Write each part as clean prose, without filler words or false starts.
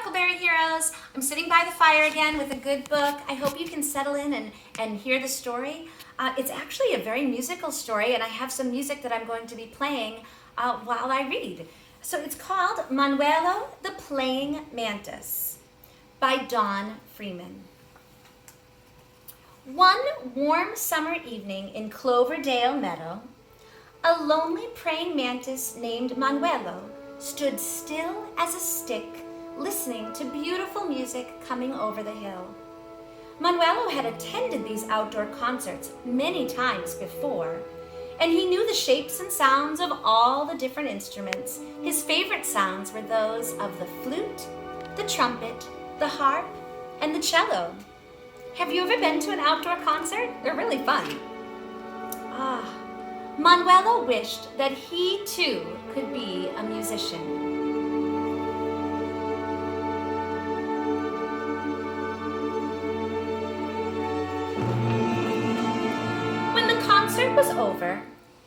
Huckleberry Heroes. I'm sitting by the fire again with a good book. I hope you can settle in and hear the story. It's actually a very musical story, and I have some music that I'm going to be playing while I read. So it's called Manuelo the Playing Mantis by Freeman. One warm summer evening in Cloverdale Meadow, a lonely praying mantis named Manuelo stood still as a stick, listening to beautiful music coming over the hill. Manuelo had attended these outdoor concerts many times before, and he knew the shapes and sounds of all the different instruments. His favorite sounds were those of the flute, the trumpet, the harp, and the cello. Have you ever been to an outdoor concert? They're really fun. Manuelo wished that he too could be a musician. When the concert was over,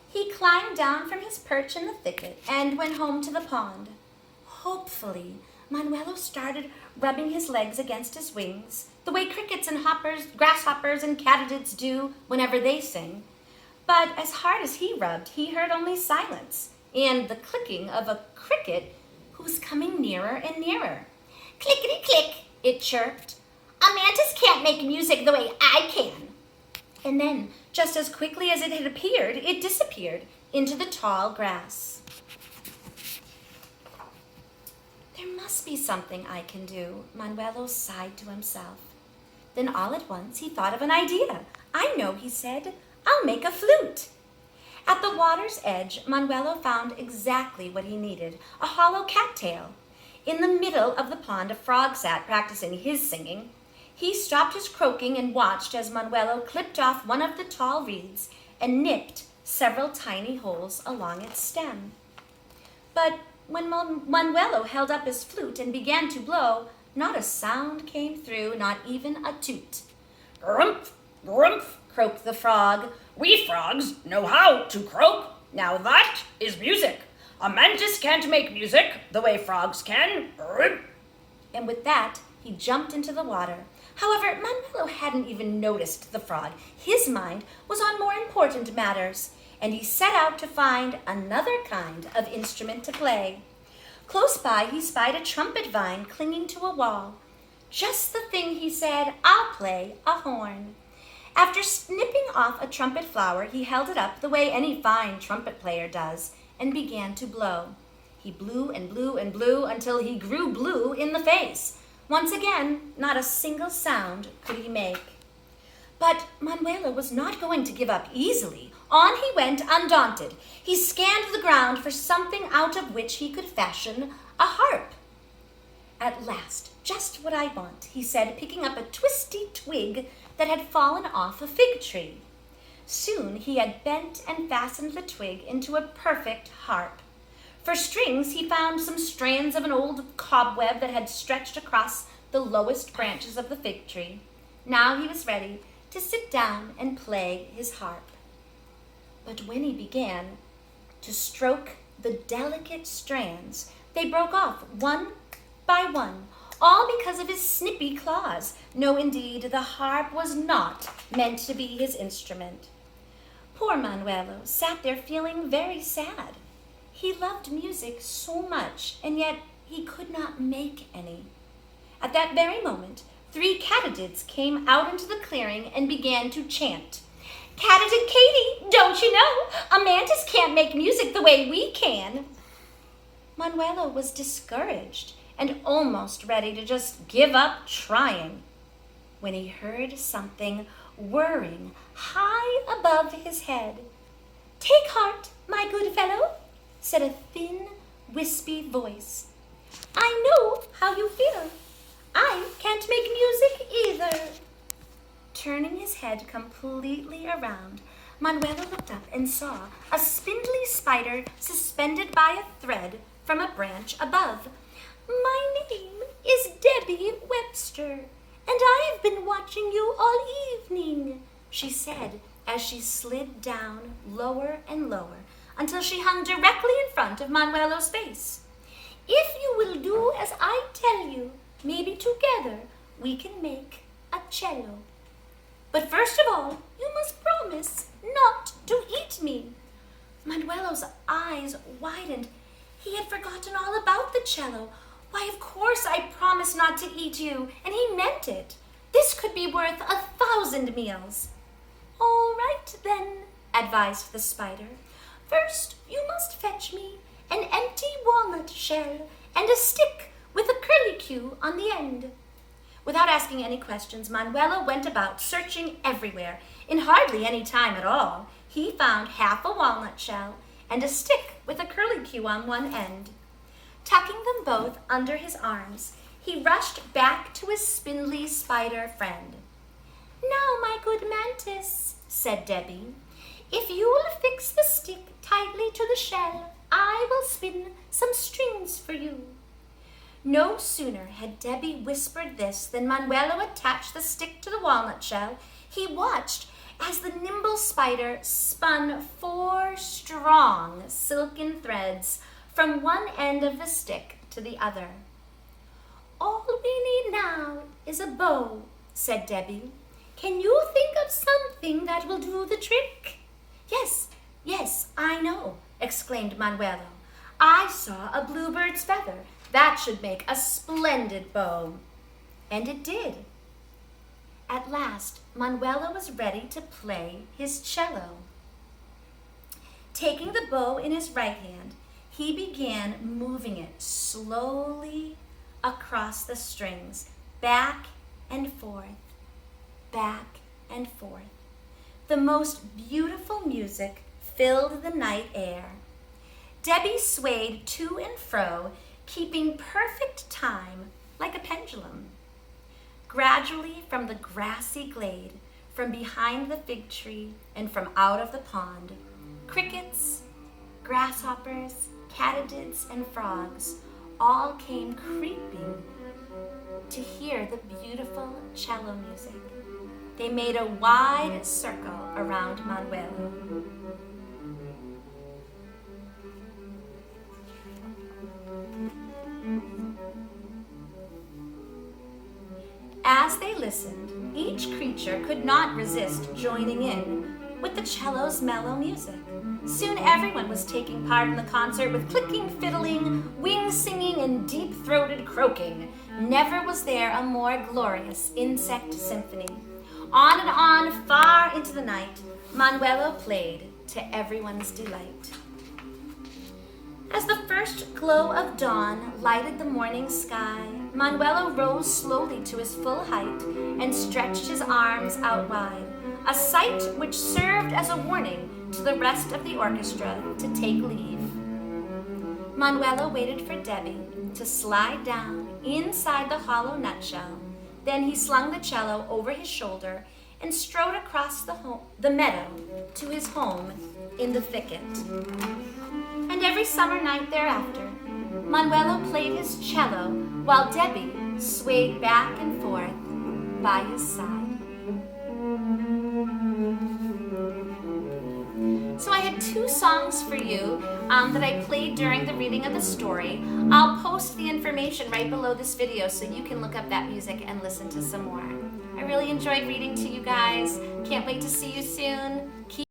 he climbed down from his perch in the thicket and went home to the pond. Hopefully, Manuelo started rubbing his legs against his wings, the way crickets and grasshoppers and katydids do whenever they sing. But as hard as he rubbed, he heard only silence and the clicking of a cricket who was coming nearer and nearer. Clickety-click, it chirped. A mantis can't make music the way I can. And then, just as quickly as it had appeared, it disappeared into the tall grass. There must be something I can do, Manuelo sighed to himself. Then all at once he thought of an idea. I know, he said. I'll make a flute. At the water's edge, Manuelo found exactly what he needed, a hollow cattail. In the middle of the pond, a frog sat practicing his singing. He stopped his croaking and watched as Manuelo clipped off one of the tall reeds and nipped several tiny holes along its stem. But when Manuelo held up his flute and began to blow, not a sound came through, not even a toot. Grumph, grumph, croaked the frog. We frogs know how to croak. Now that is music. A mantis can't make music the way frogs can. And with that, he jumped into the water. However, Manuelo hadn't even noticed the frog. His mind was on more important matters, and he set out to find another kind of instrument to play. Close by, he spied a trumpet vine clinging to a wall. Just the thing, he said. I'll play a horn. After snipping off a trumpet flower, he held it up the way any fine trumpet player does and began to blow. He blew and blew and blew until he grew blue in the face. Once again, not a single sound could he make. But Manuelo was not going to give up easily. On he went undaunted. He scanned the ground for something out of which he could fashion a harp. At last, just what I want, he said, picking up a twisty twig that had fallen off a fig tree. Soon he had bent and fastened the twig into a perfect harp. For strings, he found some strands of an old cobweb that had stretched across the lowest branches of the fig tree. Now he was ready to sit down and play his harp. But when he began to stroke the delicate strands, they broke off one by one, all because of his snippy claws. No, indeed, the harp was not meant to be his instrument. Poor Manuelo sat there feeling very sad. He loved music so much, and yet he could not make any. At that very moment, 3 katydids came out into the clearing and began to chant. Katydid Katy, don't you know? A mantis can't make music the way we can. Manuelo was discouraged and almost ready to just give up trying, when he heard something whirring high above his head. Take heart, my good fellow, said a thin, wispy voice. I know how you feel. I can't make music either. Turning his head completely around, Manuelo looked up and saw a spindly spider suspended by a thread from a branch above. My name is Debbie Webster, and I have been watching you all evening, she said as she slid down lower and lower until she hung directly in front of Manuelo's face. If you will do as I tell you, together we can make a cello. But first of all, you must promise not to eat me." Manuelo's eyes widened. He had forgotten all about the cello. "Why, of course I promised not to eat you," and he meant it. This could be worth 1,000 meals. "All right then," advised the spider. "First you must fetch me an empty walnut shell and a stick with a curlicue on the end." Without asking any questions, Manuelo went about searching everywhere. In hardly any time at all, he found half a walnut shell and a stick with a curlicue on one end. Tucking them both under his arms, he rushed back to his spindly spider friend. "Now, my good Mantis," said Debbie, "if you'll fix the stick tightly to the shell, I will spin some strings for you." No sooner had Debbie whispered this than Manuelo attached the stick to the walnut shell. He watched as the nimble spider spun 4 strong silken threads from one end of the stick to the other. "All we need now is a bow," said Debbie. "Can you think of something that will do the trick?" Yes, I know," exclaimed Manuelo. "I saw a bluebird's feather. That should make a splendid bow." And it did. At last, Manuelo was ready to play his cello. Taking the bow in his right hand, he began moving it slowly across the strings, back and forth, back and forth. The most beautiful music filled the night air. Debbie swayed to and fro, keeping perfect time like a pendulum. Gradually, from the grassy glade, from behind the fig tree, and from out of the pond, crickets, grasshoppers, katydids, and frogs all came creeping to hear the beautiful cello music. They made a wide circle around Manuelo. As they listened, each creature could not resist joining in with the cello's mellow music. Soon everyone was taking part in the concert with clicking, fiddling, wing singing, and deep-throated croaking. Never was there a more glorious insect symphony. On and on, far into the night, Manuelo played to everyone's delight. As the first glow of dawn lighted the morning sky, Manuelo rose slowly to his full height and stretched his arms out wide, a sight which served as a warning to the rest of the orchestra to take leave. Manuelo waited for Debbie to slide down inside the hollow nutshell. Then he slung the cello over his shoulder and strode across the meadow to his home in the thicket. And every summer night thereafter, Manuelo played his cello while Debbie swayed back and forth by his side. So I had 2 songs for you that I played during the reading of the story. I'll post the information right below this video so you can look up that music and listen to some more. I really enjoyed reading to you guys. Can't wait to see you soon.